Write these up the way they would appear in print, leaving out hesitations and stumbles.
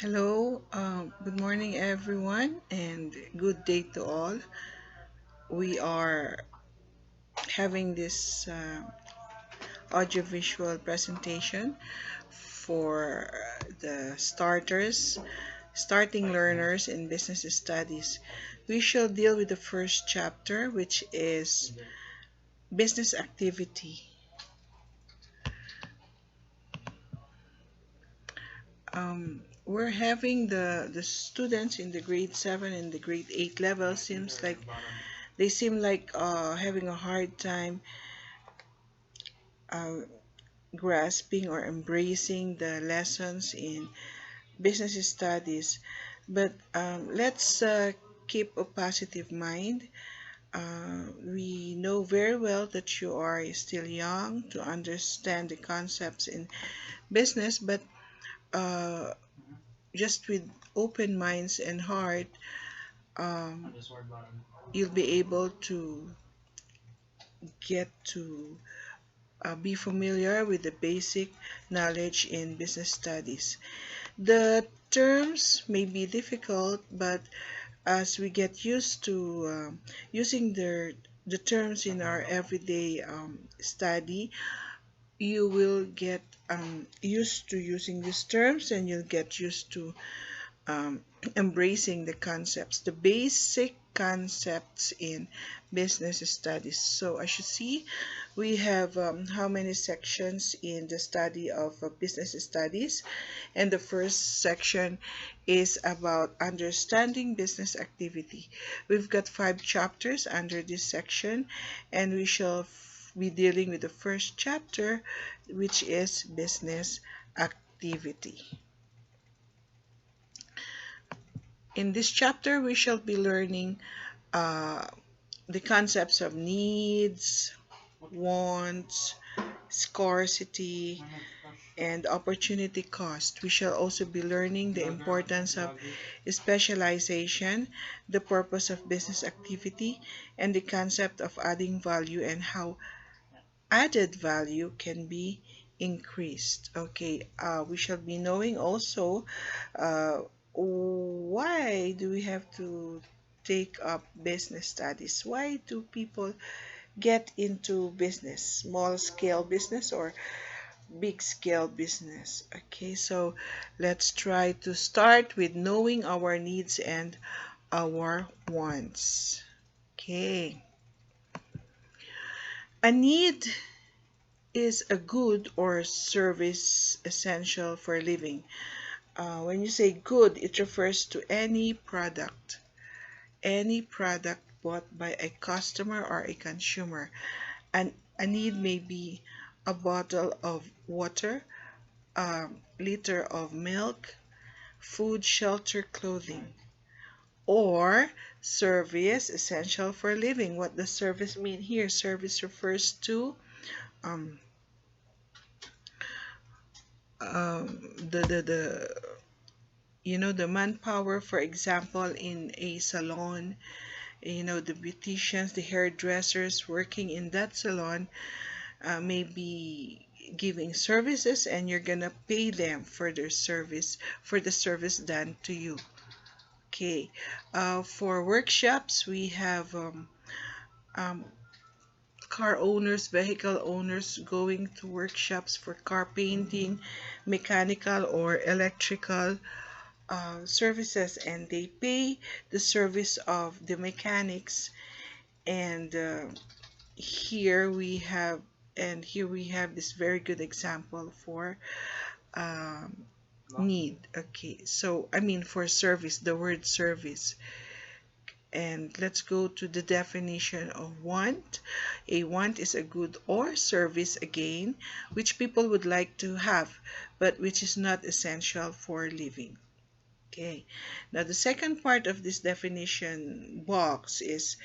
Hello, good morning, everyone, and good day to all. We are having this audiovisual presentation for the starting learners in business studies. We shall deal with the first chapter, which is business activity. We're having the students in the grade 7 and the grade 8 level seem like having a hard time uh, grasping or embracing the lessons in business studies. But let's keep a positive mind. We know very well that you are still young to understand the concepts in business, but uh, just with open minds and heart, um, you'll be able to get to be familiar with the basic knowledge in business studies. The terms may be difficult, but as we get used to using the terms in our everyday study, you will get used to using these terms and you'll get used to um, embracing the concepts, the basic concepts in business studies. So as you see, we have how many sections in the study of business studies, and the first section is about understanding business activity. We've got 5 chapters under this section, and we shall be dealing with the first chapter, which is business activity. In this chapter, we shall be learning uh, the concepts of needs, wants, scarcity, and opportunity cost. We shall also be learning the importance of specialization, the purpose of business activity, and the concept of adding value and how added value can be increased. Okay, we shall be knowing also uh, why do we have to take up business studies? Why do people get into business, small scale business or big scale business? Okay, so let's try to start with knowing our needs and our wants. Okay, a need is a good or service essential for living. When you say good, it refers to any product bought by a customer or a consumer. And a need may be a bottle of water, a liter of milk, food, shelter, clothing, or service essential for living. What does service mean here? Service refers to um, the the manpower, for example, in a salon, the beauticians, the hairdressers working in that salon may be giving services, and you're gonna pay them for their service, for the service done to you. Okay, for workshops, we have um, car owners, vehicle owners going to workshops for car painting, mechanical or electrical services, and they pay the service of the mechanics. And here we have here we have this very good example for um, need. Okay, so I mean for service, the word service. And let's go to the definition of want. A want is a good or service, again, which people would like to have, but which is not essential for living. Okay, now the second part of this definition box is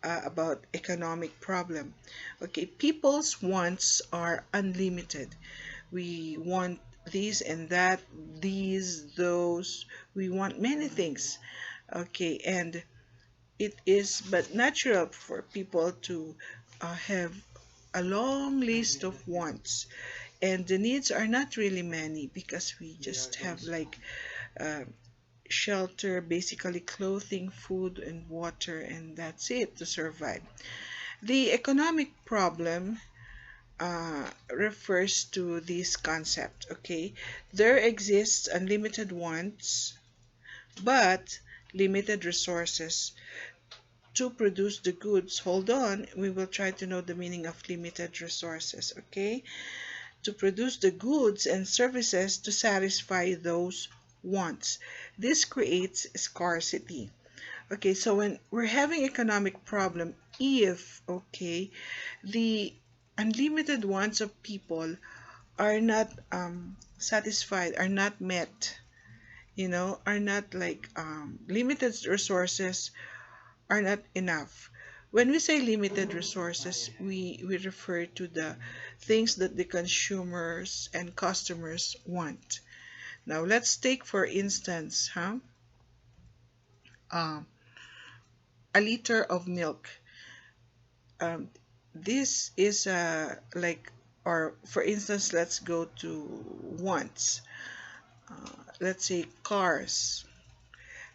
about economic problem. Okay, people's wants are unlimited. We want this and that, these, those. We want many things. Okay, and it is but natural for people to have a long list of wants, and the needs are not really many because we just have like uh, shelter, basically clothing, food, and water, and that's it to survive. The economic problem refers to this concept, okay? There exists unlimited wants, but limited resources to produce the goods. Hold on, we will try to know the meaning of limited resources, okay? To produce the goods and services to satisfy those wants. This creates scarcity. Okay, so when we're having economic problem, if, okay, the unlimited wants of people are not satisfied, are not met, are not like limited resources are not enough. When we say limited resources, we refer to the things that the consumers and customers want. Now, let's take for instance, um, a liter of milk. Um, this is like, or for instance, let's go to wants. Let's say cars.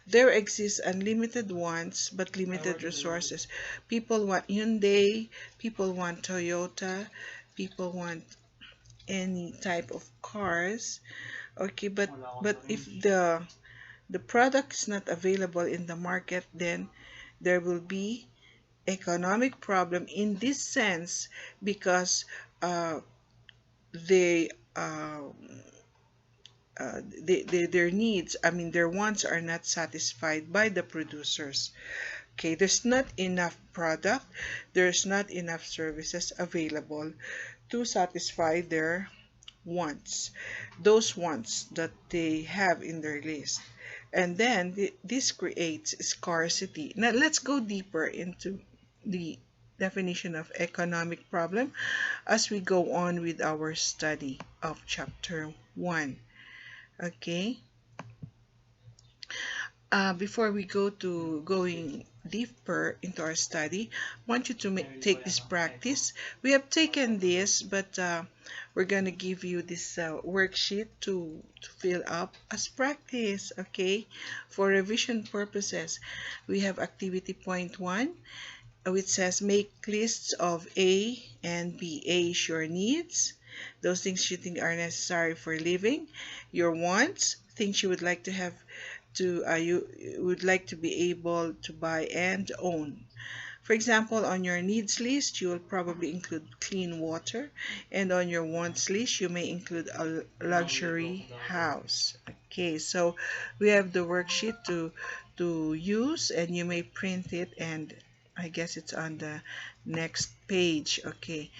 There exists unlimited wants but limited resources. People want Hyundai, people want Toyota, people want any type of cars. Okay, but if the product is not available in the market, then there will be economic problem in this sense because uh, they their needs, I mean their wants are not satisfied by the producers. Okay, there's not enough product, there's not enough services available to satisfy their wants, those wants that they have in their list. And then this creates scarcity. Now let's go deeper into the definition of economic problem as we go on with our study of chapter 1. Okay, before we go to going deeper into our study, I want you to take this practice. We have taken this, but we're going to give you this worksheet to fill up as practice, okay? For revision purposes, we have activity point 1, which says make lists of A and B. A is your needs, those things you think are necessary for living. Your wants, things you would like to have you would like to be able to buy and own. For example, on your needs list, you will probably include clean water, and on your wants list, you may include a luxury house. Okay, so we have the worksheet to use, and you may print it, and I guess it's on the next page. Okay,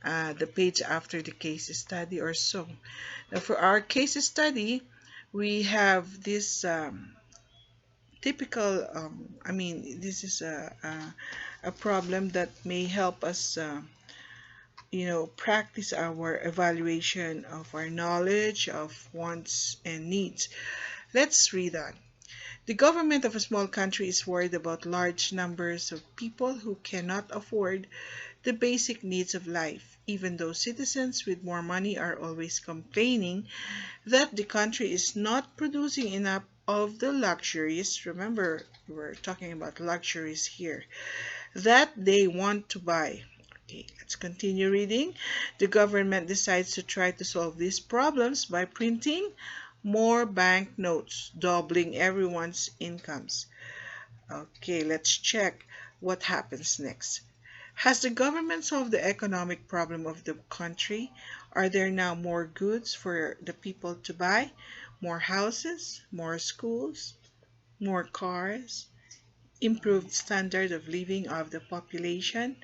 the page after the case study or so. Now, for our case study, we have this typical, I mean, this is a problem that may help us, practice our evaluation of our knowledge of wants and needs. Let's read on. The government of a small country is worried about large numbers of people who cannot afford the basic needs of life, even though citizens with more money are always complaining that the country is not producing enough of the luxuries. Remember, we're talking about luxuries here that they want to buy. Okay, let's continue reading. The government decides to try to solve these problems by printing more banknotes, doubling everyone's incomes. Okay, let's check what happens next. Has the government solved the economic problem of the country? Are there now more goods for the people to buy? More houses, more schools, more cars, improved standard of living of the population?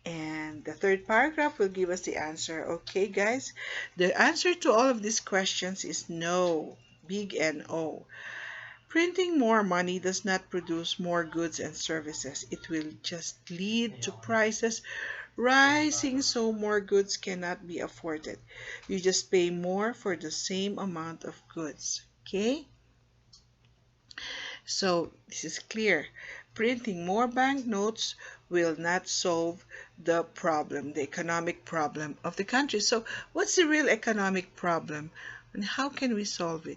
And the third paragraph will give us the answer. Okay, guys, the answer to all of these questions is no, big N-O. Printing more money does not produce more goods and services. It will just lead to prices rising so more goods cannot be afforded. You just pay more for the same amount of goods. Okay? So this is clear. Printing more banknotes will not solve the problem, the economic problem of the country. So what's the real economic problem and how can we solve it?